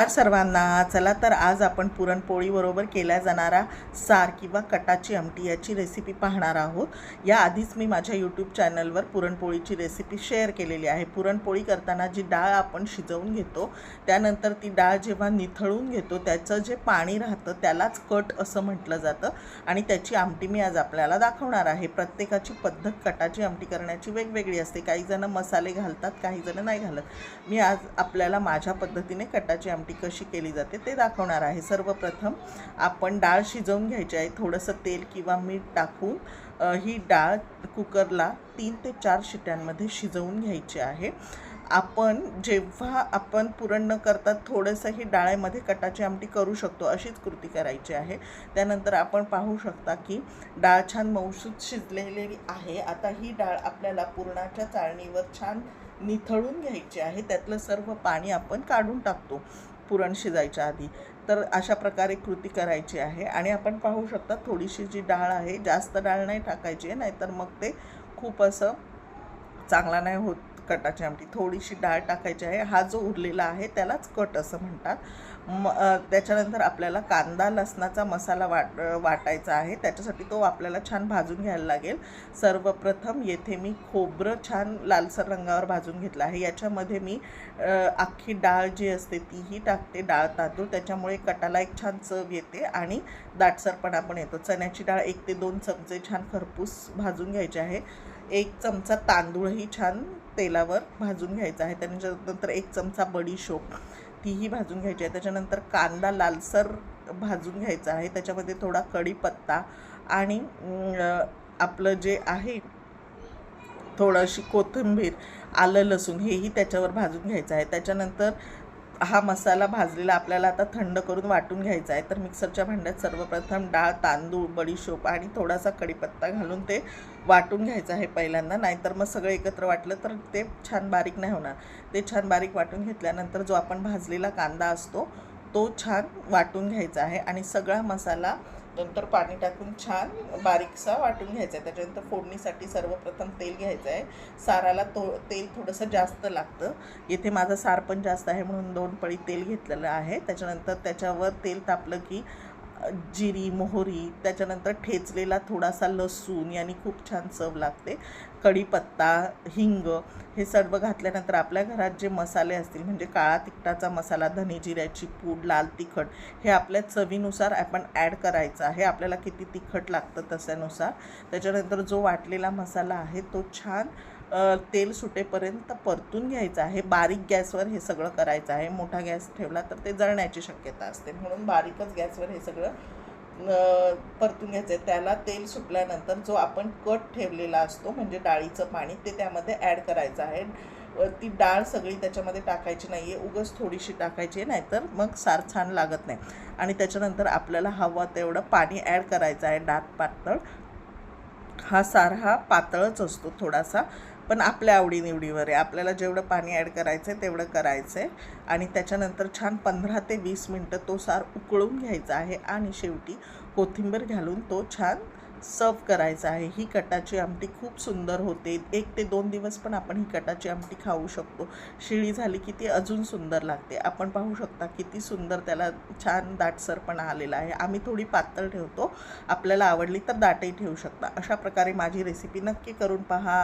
सर्वांना चला तर आज आपण पुरणपोळी बरोबर केल्या जाणारा सार किंवा कटाची आमटी याची रेसिपी पाहणार आहोत। या आधीच मी माझ्या यूट्यूब चॅनलवर पुरणपोळीची रेसिपी शेअर केलेली आहे। पुरणपोळी करताना जी डाळ आपण शिजवून घेतो त्यानंतर ती डाळ जेव्हा निथळून घेतो त्याचं जे पाणी राहतं त्यालाच कट असं म्हटलं जातं आणि त्याची आमटी मी आज आपल्याला दाखवणार आहे। प्रत्येकाची पद्धत कटाची आमटी करण्याची वेगवेगळी असते। काही जण मसाले घालतात, काही जण नाही घालत। मी आज आपल्याला माझ्या पद्धतीने कटाची आमटी कशी केली जाते ते दाखवणार आहे। सर्वप्रथम आपण डाळ शिजवून घ्यायची आहे। थोडंसं तेल किंवा मीठ टाकून ही डाळ कुकरला 3 ते 4 शिट्यांमध्ये शिजवून घ्यायची आहे। जेव्हा पुरण न करता थोडंसं ही डाळीमध्ये कटाची आमटी करू शकतो अशीच कृती करायची आहे। त्यानंतर आपण पाहू शकता की डाळ छान मऊसूत शिजलेली आहे। आता ही डाळ आपल्याला पुरणाच्या चाळणीवर छान निथळून घ्यायची आहे। त्यातलं सर्व पाणी आपण काढून टाकतो पुरण शिजायच्या आधी। तर अशा प्रकारे कृती करायची आहे आणि आपण पाहू शकता थोडीशी जी डाळ आहे, जास्त डाळ नाही टाकायची आहे, नाहीतर मग ते खूप असं चांगला नाही होत कटाची आमटी। थोडीशी डाळ टाकायची आहे। हा जो उरलेला आहे त्यालाच कट असं म्हणतात। त्याच्यानंतर आपल्याला कांदा लसणाचा मसाला वाटायचा आहे। त्याच्यासाठी तो आपल्याला छान भाजून घ्यायला लागेल। सर्वप्रथम येथे मी खोबरं छान लालसर रंगावर भाजून घेतलं आहे। याच्यामध्ये मी अख्खी डाळ जी असते तीही टाकते, डाळ तांदूळ, त्याच्यामुळे कटाला एक छान चव येते आणि दाटसरपणा पण येतो। चण्याची डाळ 1 ते 2 चमचे छान खरपूस भाजून घ्यायचे आहे। 1 चमचा तांदूळही छान तेलावर भाजून घ्यायचा आहे। त्यानंतर 1 चमचा बडीशोप तीही भाजून घ्यायची आहे। त्याच्यानंतर कांदा लालसर भाजून घ्यायचा आहे। त्याच्यामध्ये थोडा कढीपत्ता आणि आपलं जे आहे थोडीशी कोथिंबीर, आलं लसूण हेही त्याच्यावर भाजून घ्यायचं आहे। त्याच्यानंतर हा मसाला भाजलेला आपल्याला आता थंड करून वाटून घ्यायचा आहे। तर मिक्सरच्या भांड्यात सर्वप्रथम डाळ, तांदूळ, बडीशोप आणि थोडासा कढीपत्ता घालून ते वाटून घ्यायचं आहे पहिल्यांदा, नाहीतर मग सगळं एकत्र वाटलं तर ते छान बारीक नाही होणार। ते छान बारीक वाटून घेतल्यानंतर जो आपण भाजलेला कांदा असतो तो छान वाटून घ्यायचा आहे आणि सगळा मसाला नंतर पाणी टाकून छान बारीकसा वाटून घ्यायचा आहे। त्याच्यानंतर फोडणीसाठी सर्वप्रथम तेल घ्यायचं आहे। साराला तेल थोडंसं जास्त लागतं। इथे माझं सार पण जास्त आहे म्हणून 2 पळी तेल घेतलेलं आहे। त्याच्यानंतर त्याच्यावर तेल तापलं की जिरी, मोहरी, त्याच्यानंतर ठेचलेला थोडासा लसूण याने खूप छान चव लागते। कढीपत्ता, हिंग हे सर्व घातल्यानंतर आपल्या घरात जे मसाले असतील म्हणजे काळा तिखटाचा मसाला, धने जिऱ्याची पूड, लाल तिखट हे आपल्या चवीनुसार आपण ॲड करायचं आहे। आपल्याला किती तिखट लागतं तशानुसार। त्याच्यानंतर जो वाटलेला मसाला आहे तो छान तेल सुटेपर्यंत परतून घ्यायचं आहे। बारीक गॅसवर हे सगळं करायचं आहे। मोठा गॅस ठेवला तर ते जळण्याची शक्यता असते, म्हणून बारीकच गॅसवर हे सगळं परतून घ्यायचं आहे। त्याला तेल सुटल्यानंतर जो आपण कट ठेवलेला असतो म्हणजे डाळीचं पाणी ते त्यामध्ये ॲड करायचं आहे। ती डाळ सगळी त्याच्यामध्ये टाकायची नाही आहे, उगाच थोडीशी टाकायची आहे, नाहीतर मग सार छान लागत नाही। आणि त्याच्यानंतर आपल्याला हवं तेवढं पाणी ॲड करायचं आहे, दाट पातळ। हा सार हा पातळच असतो थोडासा, पण आपल्या आवडीनिवडीवर आहे। आपल्याला जेवढं पाणी ॲड करायचं आहे तेवढं करायचं आहे आणि त्याच्यानंतर छान 15 ते 20 मिनटं तो सार उकळून घ्यायचा आहे आणि शेवटी कोथिंबीर घालून तो छान सर्व करायचा आहे। ही कटाची आमटी खूप सुंदर होते। 1 ते 2 दिवस पण आपण ही कटाची आमटी खाऊ शकतो। शिळी झाली की ती अजून सुंदर लागते। आपण पाहू शकता किती सुंदर त्याला छान दाटसरपणा आलेला आहे। आम्ही थोडी पातळ ठेवतो, आपल्याला आवडली तर दाटही ठेवू शकता। अशा प्रकारे माझी रेसिपी नक्की करून पहा।